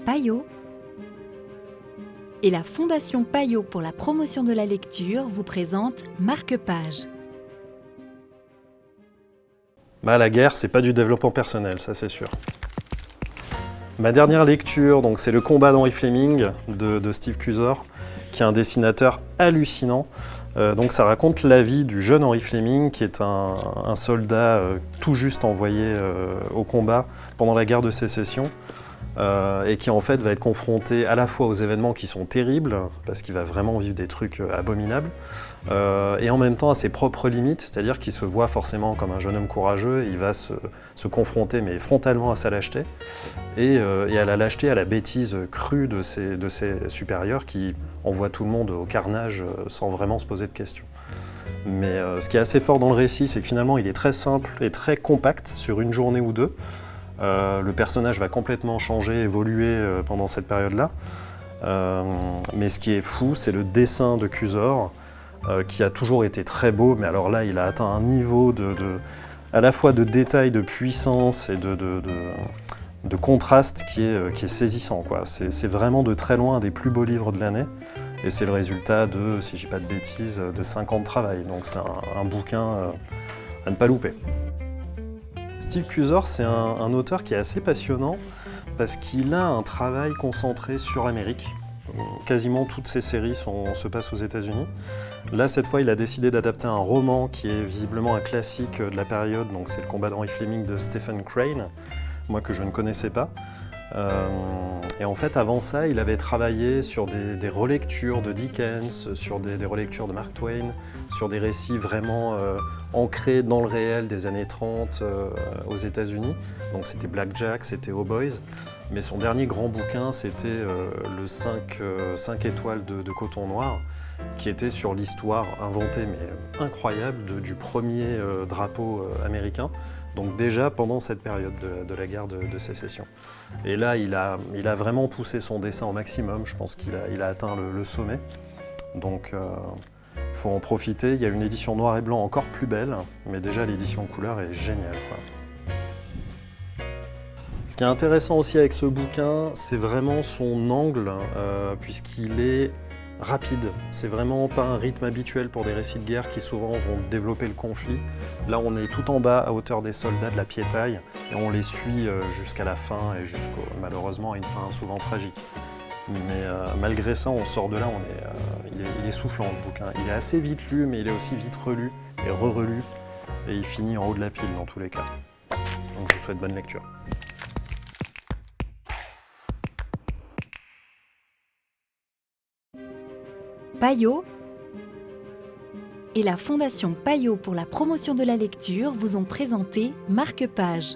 Payot et la Fondation Payot pour la promotion de la lecture vous présente Marque-Page. La guerre, c'est pas du développement personnel, ça c'est sûr. Ma dernière lecture, donc, c'est Le combat d'Henry Fleming de Steve Cusor, qui est un dessinateur hallucinant. Donc ça raconte la vie du jeune Henry Fleming, qui est un soldat tout juste envoyé au combat pendant la guerre de Sécession, et qui en fait va être confronté à la fois aux événements qui sont terribles, parce qu'il va vraiment vivre des trucs abominables, et en même temps à ses propres limites, c'est-à-dire qu'il se voit forcément comme un jeune homme courageux, il va se confronter mais frontalement à sa lâcheté, et à la lâcheté, à la bêtise crue de ses supérieurs qui envoient tout le monde au carnage sans vraiment se poser de questions. Mais ce qui est assez fort dans le récit, c'est que finalement il est très simple et très compact sur une journée ou deux. Le personnage va complètement changer, évoluer pendant cette période-là. Mais ce qui est fou, c'est le dessin de Cusor, qui a toujours été très beau, mais alors là, il a atteint un niveau à la fois de détail, de puissance et de contraste qui est saisissant, quoi. C'est vraiment de très loin un des plus beaux livres de l'année. Et c'est le résultat de, si je dis pas de bêtises, de 5 ans de travail. Donc c'est un bouquin à ne pas louper. Steve Cusor, c'est un auteur qui est assez passionnant parce qu'il a un travail concentré sur l'Amérique. Quasiment toutes ses séries se passent aux États-Unis. Là, cette fois, il a décidé d'adapter un roman qui est visiblement un classique de la période, donc c'est Le combat d'Henry Fleming de Stephen Crane, moi que je ne connaissais pas. Et en fait, avant ça, il avait travaillé sur des relectures de Dickens, sur des relectures de Mark Twain, sur des récits vraiment ancrés dans le réel des années 30 aux États-Unis. Donc c'était Black Jack, c'était Oh Boys. Mais son dernier grand bouquin, c'était le 5 étoiles de Coton Noir, qui était sur l'histoire inventée, mais incroyable, du premier drapeau américain. Donc déjà pendant cette période de la guerre de Sécession. Et là, il a vraiment poussé son dessin au maximum. Je pense qu'il a atteint le sommet. Donc il faut en profiter. Il y a une édition noir et blanc encore plus belle, mais déjà l'édition couleur est géniale, quoi. Ce qui est intéressant aussi avec ce bouquin, c'est vraiment son angle, puisqu'il est rapide. C'est vraiment pas un rythme habituel pour des récits de guerre qui souvent vont développer le conflit. Là, on est tout en bas, à hauteur des soldats de la piétaille, et on les suit jusqu'à la fin et malheureusement à une fin souvent tragique. Mais malgré ça, on sort de là, il est soufflant ce bouquin. Il est assez vite lu, mais il est aussi vite relu et re-relu, et il finit en haut de la pile dans tous les cas. Donc je vous souhaite bonne lecture. Payot et la Fondation Payot pour la promotion de la lecture vous ont présenté Marque-Page.